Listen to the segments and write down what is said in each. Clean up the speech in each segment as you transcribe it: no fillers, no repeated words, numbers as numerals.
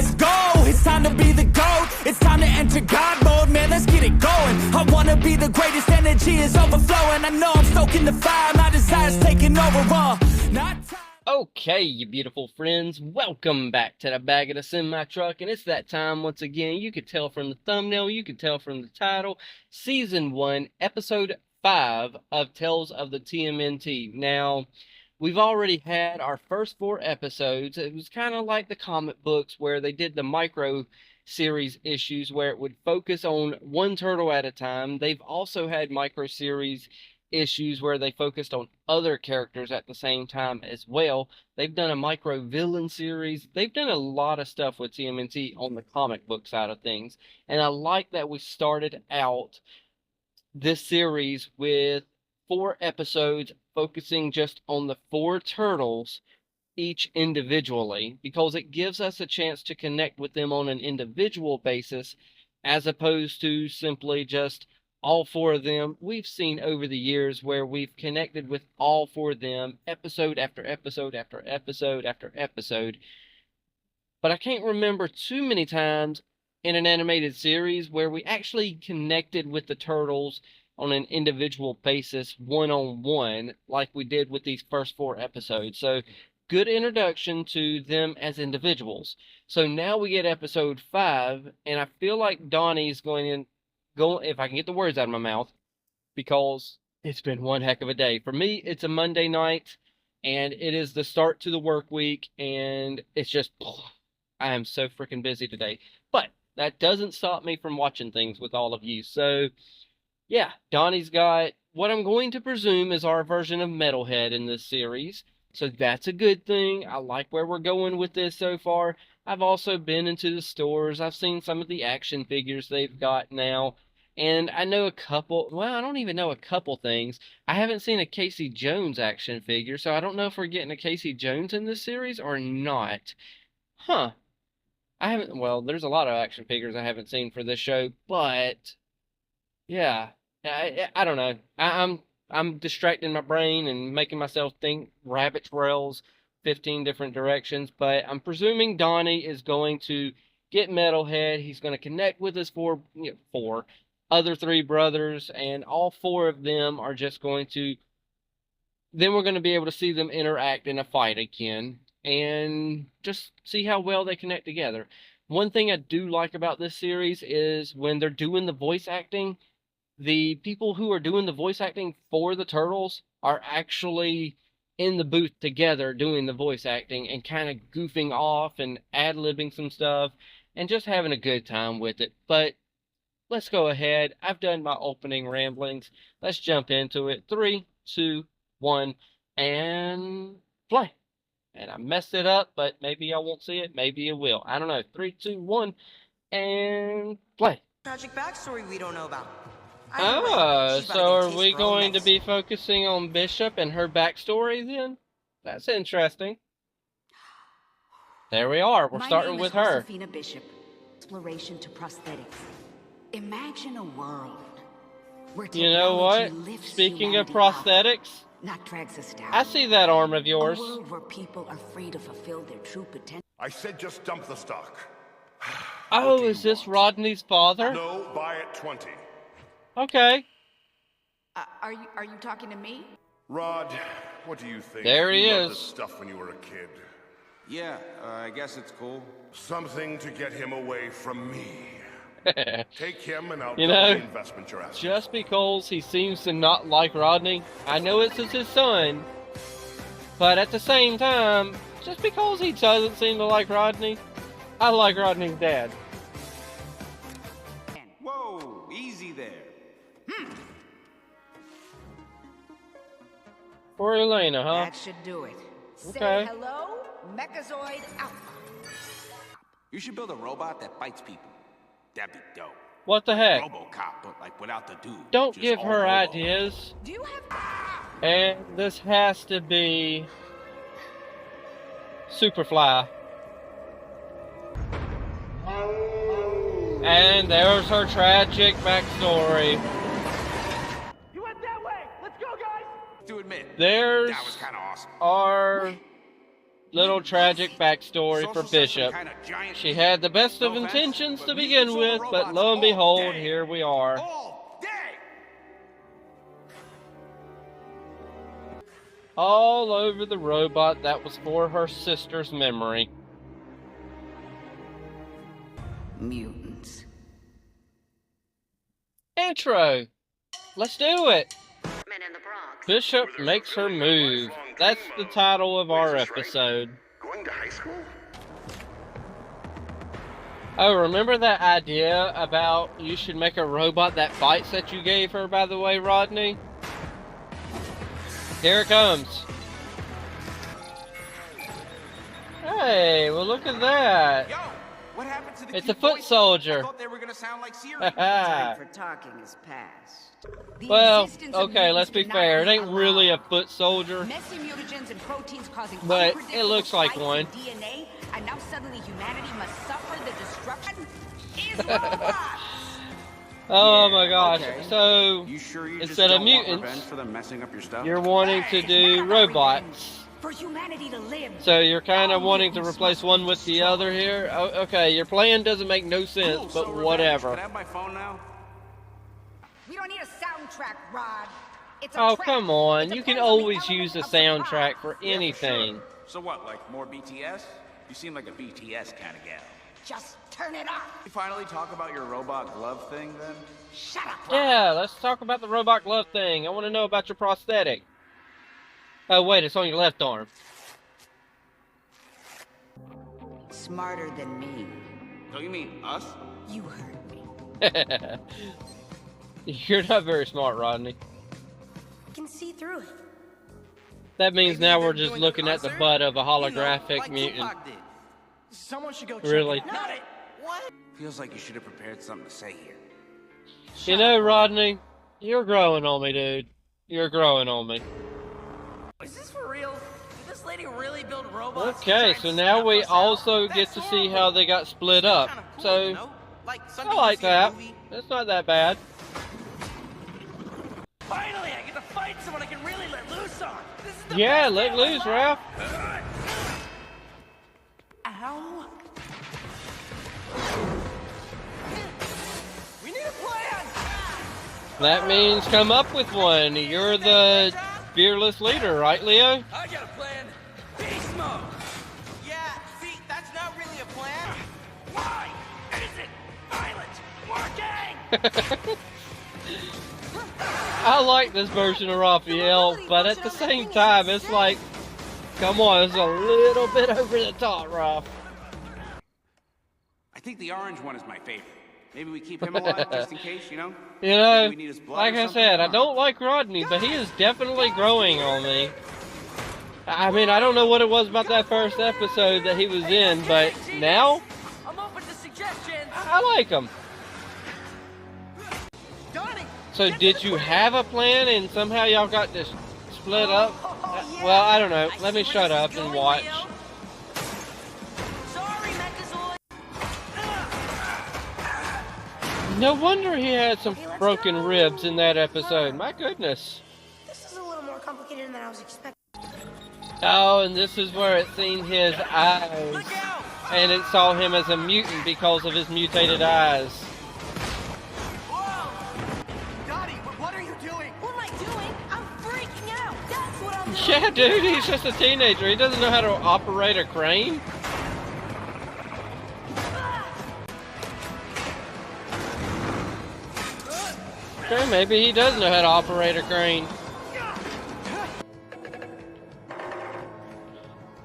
let's go. It's time to be the GOAT. It's time to enter God mode, man, let's get it going. I wanna be the greatest, energy is overflowing. I know I'm stoking the fire, my desire's taking over, not time. Okay, you beautiful friends, welcome back to the Bag of the Semi-Truck, and it's that time once again. You could tell from the thumbnail, you could tell from the title, Season 1, Episode 5 of Tales of the TMNT. Now, we've already had our first 4 episodes. It was kind of like the comic books where they did the micro series issues where it would focus on one turtle at a time. They've also had micro series issues where they focused on other characters at the same time as well. They've done a micro villain series. They've done a lot of stuff with TMNT on the comic book side of things. And I like that we started out this series with 4 episodes focusing just on the 4 turtles each individually, because it gives us a chance to connect with them on an individual basis as opposed to simply just all 4 of them. We've seen over the years where we've connected with all 4 of them episode after episode after episode after episode. But I can't remember too many times in an animated series where we actually connected with the turtles on an individual basis, one-on-one, like we did with these first 4 episodes. So, good introduction to them as individuals. So now we get episode 5, and I feel like Donnie's going, if I can get the words out of my mouth, because it's been one heck of a day. For me, it's a Monday night, and it is the start to the work week, and it's just, I am so freaking busy today. But that doesn't stop me from watching things with all of you. So, yeah, Donnie's got what I'm going to presume is our version of Metalhead in this series. So that's a good thing. I like where we're going with this so far. I've also been into the stores. I've seen some of the action figures they've got now. And I know a couple, well, I don't even know a couple things. I haven't seen a Casey Jones action figure, so I don't know if we're getting a Casey Jones in this series or not. Huh. I haven't, well, there's a lot of action figures I haven't seen for this show, but yeah, I don't know. I'm distracting my brain and making myself think rabbit trails 15 different directions, but I'm presuming Donnie is going to get Metalhead. He's going to connect with his 4 other 3 brothers, and all 4 of them are just going to, then we're going to be able to see them interact in a fight again and just see how well they connect together. One thing I do like about this series is when they're doing the voice acting, the people who are doing the voice acting for the turtles are actually in the booth together doing the voice acting and kind of goofing off and ad-libbing some stuff and just having a good time with it. But let's go ahead. I've done my opening ramblings. Let's jump into it. 3, 2, 1, and play. And I messed it up, but maybe I won't see it. Maybe it will. I don't know. 3, 2, 1, and play. Tragic backstory we don't know about. So are we going to be focusing on Bishop and her backstory then? That's interesting. There we are. We're starting with her. Josephina Bishop. Exploration to prosthetics. Imagine a world where you know what? Speaking of prosthetics, not drags us down. I see that arm of yours. A world where people are free to fulfill their true potential. I said just dump the stock. Oh, is this Rodney's father? No, buy at 20. Okay. Are you talking to me? Rod, what do you think? There he you loved is. this stuff when you were a kid. Yeah, I guess it's cool. Something to get him away from me. Take him and I'll you double know, the investment you're asking. Just because he seems to not like Rodney, I know it's his son, but at the same time, just because he doesn't seem to like Rodney, I like Rodney's dad. Whoa, easy there. For Elena, huh? That should do it. Okay. Say hello, Mechazoid Alpha. You should build a robot that fights people. That'd be dope. What the heck? RoboCop, but like without the dude. Don't Just give all her robo. ideas. Do you have... And this has to be Superfly. And there's her tragic backstory. You went that way. Let's go, guys. To admit, There's that was kind of awesome. our little tragic backstory for Social system Bishop. kinda giant She had the best of no offense, intentions to but begin mutants with, over but robots lo and all behold, day. here we are. All day. All over the robot that was for her sister's memory. Mutants. Intro! Let's do it! Men in the Bronx. Bishop makes her move. That's the title of our episode. Going to high school? Oh, remember that idea about you should make a robot that fights that you gave her, by the way, Rodney? Here it comes. Hey, well look at that. Yo, what happened to the It's cute a foot voices? soldier. I thought they were gonna sound like Siri. Time for talking is past. The Well, existence of okay, let's be mutants fair. It cannot ain't be really a allowed. foot soldier. Messy mutagens and proteins causing But it unpredictable looks like spikes one. in DNA, and now suddenly humanity must suffer the destruction is robots. Oh my gosh. okay. So, You sure you instead just of don't want mutants, revenge for them messing up your stuff? you're wanting to do robots. For humanity to live. So you're kind of wanting to replace one with the other here? Oh, okay, your plan doesn't make no sense, Cool, but so revenge. whatever. Can I have my phone now? We don't need a soundtrack, Rod. It's a Oh, trap. come on. It You can depends on the always element use a of soundtrack surprise. for anything. Sure. So what, like more BTS? You seem like a BTS kind of gal. Just turn it off. You finally talk about your robot glove thing then? Shut up, Rod. Yeah, let's talk about the robot glove thing. I want to know about your prosthetic. Oh, wait, it's on your left arm. Smarter than me. So you mean us? You heard me. You're not very smart, Rodney. I can see through it. That means Maybe now they're we're just doing looking a at the concert? butt of a You know, holographic like mutant. Tupac did. Someone should go check Really? it out. Not it. What? Feels like you should have prepared something to say here. You know, Rodney, you're growing on me, dude. You're growing on me. Is this for real? Did this lady really build robots? to Okay, try so and now snuff we us out? also get That's to see how horrible. they got split Still up. kinda cool, So, you know? Like I Sunday like you see a that. movie. That's not that bad. Finally, I get to fight someone I can really let loose on. This is the Yeah, best let day of my loose, life. Ralph. Ow. We need a plan. That means come up with one. You're the fearless leader, right, Leo? I got a plan. Beast mode. Yeah, see, that's not really a plan. Why isn't violence working? I like this version of Raphael, but at the same time, it's like, come on, it's a little bit over the top, Raph. I think the orange one is my favorite. Maybe we keep him alive just in case, you know? You Maybe know, we need his blood like or I something? said, I Come on. don't like Rodney, but he is definitely growing on me. I mean, I don't know what it was about that first episode that he was in, but now, I'm open to suggestions. I like him. Donnie. So did you have a plan and somehow y'all got this split up? Well, I don't know. Let me shut up and watch. Sorry, Mechazoid. No wonder he had some broken ribs in that episode. My goodness. This is a little more complicated than I was expecting. Oh, and this is where it seen his eyes. Look out. And it saw him as a mutant because of his mutated eyes. Whoa. Donnie, what are you doing? What am I doing? I'm freaking out. That's what I'm doing. Yeah, dude, he's just a teenager. He doesn't know how to operate a crane. Okay, maybe he does know how to operate a crane.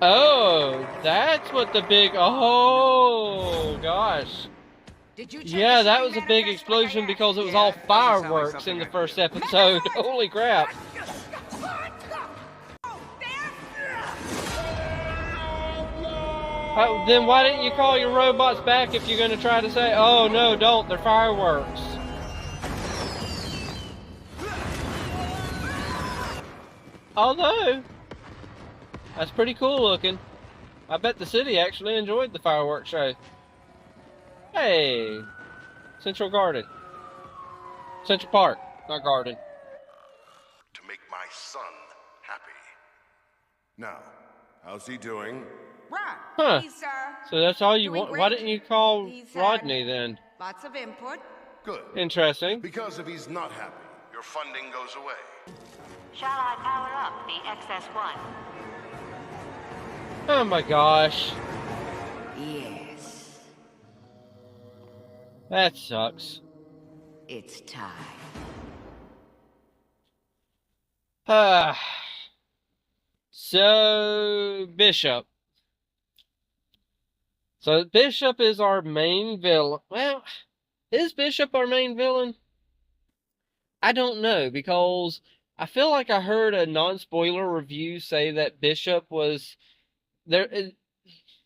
Oh, that's what the big... Oh, gosh. Did you check Yeah, the that screen was a big manifest explosion like I because it was Yeah, all it doesn't sound like fireworks something in the I first could- episode. Holy crap. Then why didn't you call your robots back if you're going to try to say, oh, no, don't, they're fireworks? Although, that's pretty cool looking. I bet the city actually enjoyed the fireworks show. Hey, Central Garden. Central Park, not Garden. To make my son happy. Now, How's he doing? Ron, Huh. he's, So that's all you doing want? Why great. didn't you call He's, Rodney then? Lots of input. Good. Interesting. Because if he's not happy, your funding goes away. Shall I power up the XS1? Oh my gosh. Yes, That sucks. it's time. So, Bishop. So, Bishop is our main villain. Well, is Bishop our main villain? I don't know, because I feel like I heard a non-spoiler review say that Bishop was there.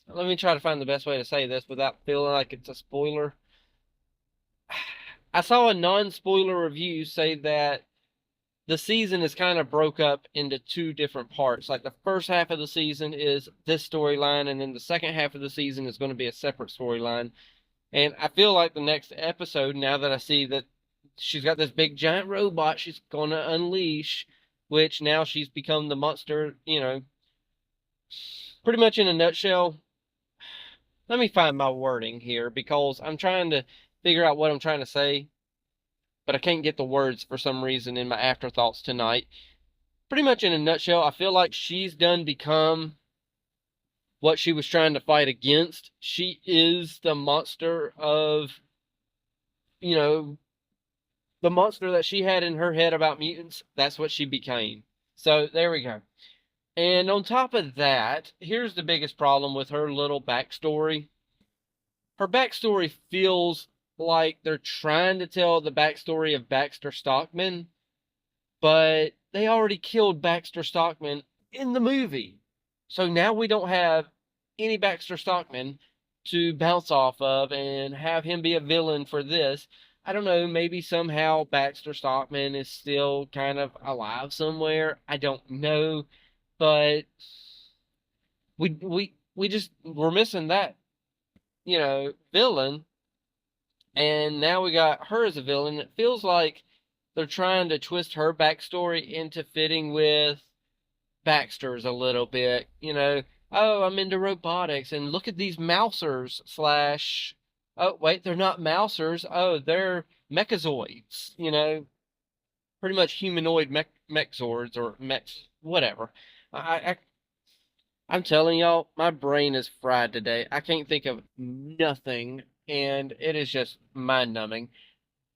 Let me try to find the best way to say this without feeling like it's a spoiler. I saw a non-spoiler review say that the season is kind of broke up into two different parts. Like the first half of the season is this storyline, and then the second half of the season is going to be a separate storyline. And I feel like the next episode, now that I see that she's got this big giant robot she's going to unleash, which now she's become the monster, you know, pretty much in a nutshell. Let me find my wording here, because I'm trying to figure out what I'm trying to say, but I can't get the words for some reason in my afterthoughts tonight. Pretty much in a nutshell, I feel like she's done become what she was trying to fight against. She is the monster of, you know, the monster that she had in her head about mutants. That's what she became. So there we go. And on top of that, here's the biggest problem with her little backstory. Her backstory feels like they're trying to tell the backstory of Baxter Stockman, but they already killed Baxter Stockman in the movie. So now we don't have any Baxter Stockman to bounce off of and have him be a villain for this. I don't know, maybe somehow Baxter Stockman is still kind of alive somewhere. I don't know, but we're missing that, you know, villain. And now we got her as a villain. It feels like they're trying to twist her backstory into fitting with Baxter's a little bit. You know, oh, I'm into robotics, and look at these mousers slash... Oh, wait, they're not mousers. Oh, they're mechazoids. You know, pretty much humanoid mechzords or mechs, whatever. I'm telling y'all, my brain is fried today. I can't think of nothing, and it is just mind-numbing.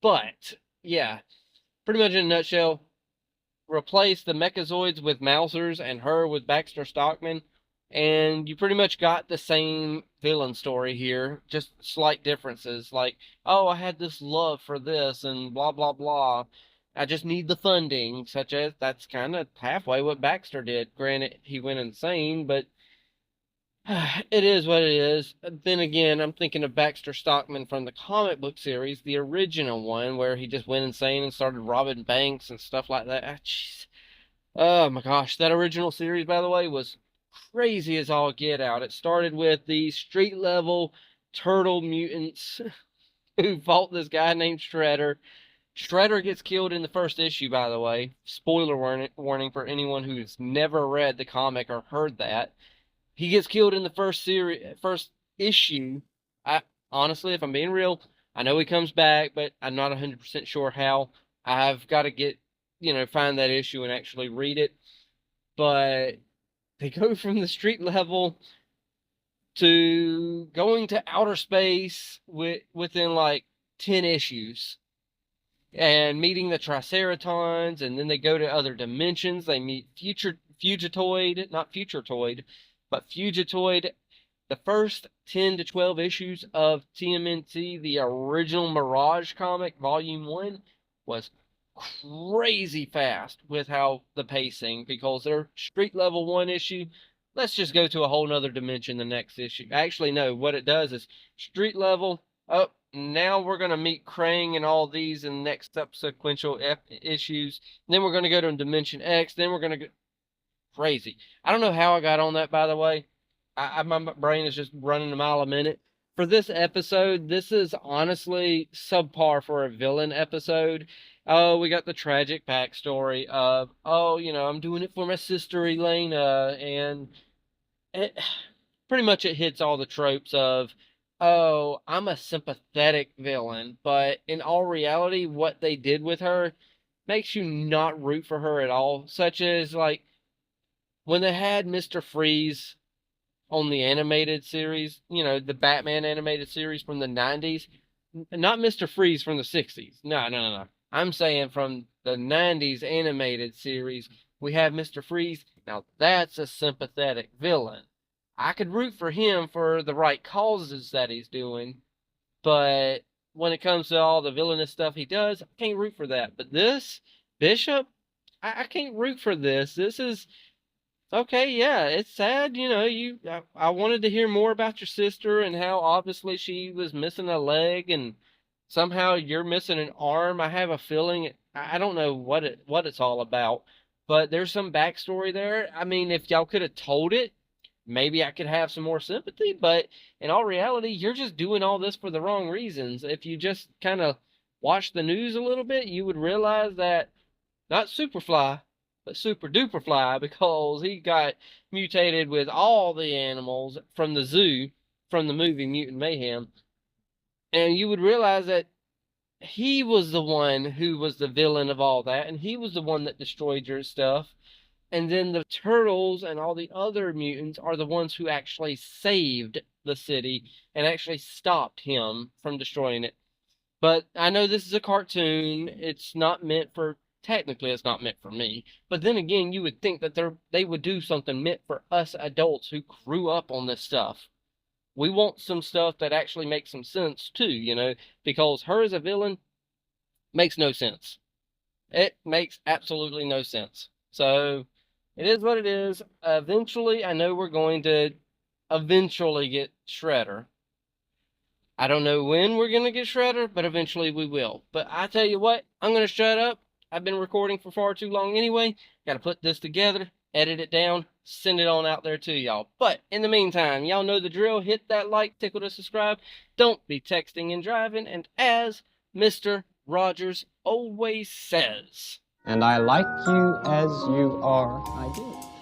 But, yeah, pretty much in a nutshell, replace the mechazoids with mousers and her with Baxter Stockman, and you pretty much got the same villain story here, just slight differences. Like, oh, I had this love for this, and blah, blah, blah. I just need the funding, such as that's kind of halfway what Baxter did. Granted, he went insane, but it is what it is. Then again, I'm thinking of Baxter Stockman from the comic book series, the original one, where he just went insane and started robbing banks and stuff like that. Jeez. Oh my gosh, that original series, by the way, was crazy as all get out. It started with the street level turtle mutants who fought this guy named Shredder. Shredder gets killed in the first issue, by the way. Spoiler warning for anyone who's never read the comic or heard that. He gets killed in the first issue. Honestly, if I'm being real, I know he comes back, but I'm not 100% sure how. I've got to get, find that issue and actually read it. But they go from the street level to going to outer space within like 10 issues. And meeting the Triceratons, and then they go to other dimensions. They meet Fugitoid, not Futuretoid, but Fugitoid. The first 10 to 12 issues of TMNT, the original Mirage comic, Volume 1, was crazy fast with how the pacing, because they're street level 1 issue. Let's just go to a whole nother dimension the next issue. Actually, no, what it does is street level, oh, now we're going to meet Krang and all these in the next subsequential issues. Then we're going to go to Dimension X. Then we're going to go... Crazy. I don't know how I got on that, by the way. My brain is just running a mile a minute. For this episode, this is honestly subpar for a villain episode. Oh, we got the tragic backstory of, oh, I'm doing it for my sister Elena, and pretty much it hits all the tropes of, oh, I'm a sympathetic villain, but in all reality, what they did with her makes you not root for her at all. Such as, like, when they had Mr. Freeze on the animated series, you know, the Batman animated series from the 90s, not Mr. Freeze from the 60s. No. I'm saying from the 90s animated series, we have Mr. Freeze. Now, that's a sympathetic villain. I could root for him for the right causes that he's doing, but when it comes to all the villainous stuff he does, I can't root for that. But this, Bishop, I can't root for this. This is, okay, yeah, it's sad, you know, I wanted to hear more about your sister and how obviously she was missing a leg and somehow you're missing an arm. I have a feeling, I don't know what it's all about, but there's some backstory there. I mean, if y'all could have told it, maybe I could have some more sympathy, but in all reality, you're just doing all this for the wrong reasons. If you just kind of watch the news a little bit, you would realize that not Superfly, but Super Duper Fly, because he got mutated with all the animals from the zoo, from the movie Mutant Mayhem. And you would realize that he was the one who was the villain of all that, and he was the one that destroyed your stuff. And then the turtles and all the other mutants are the ones who actually saved the city and actually stopped him from destroying it. But I know this is a cartoon. It's not meant for, technically it's not meant for me. But then again, you would think that they would do something meant for us adults who grew up on this stuff. We want some stuff that actually makes some sense too, you know, because her as a villain makes no sense. It makes absolutely no sense. So it is what it is. Eventually, I know we're going to eventually get Shredder. I don't know when we're going to get Shredder, but eventually we will. But I tell you what, I'm going to shut up. I've been recording for far too long anyway. Got to put this together, edit it down, send it on out there to y'all. But in the meantime, y'all know the drill. Hit that like, tickle to subscribe. Don't be texting and driving. And as Mr. Rogers always says, and I like you as you are, I do.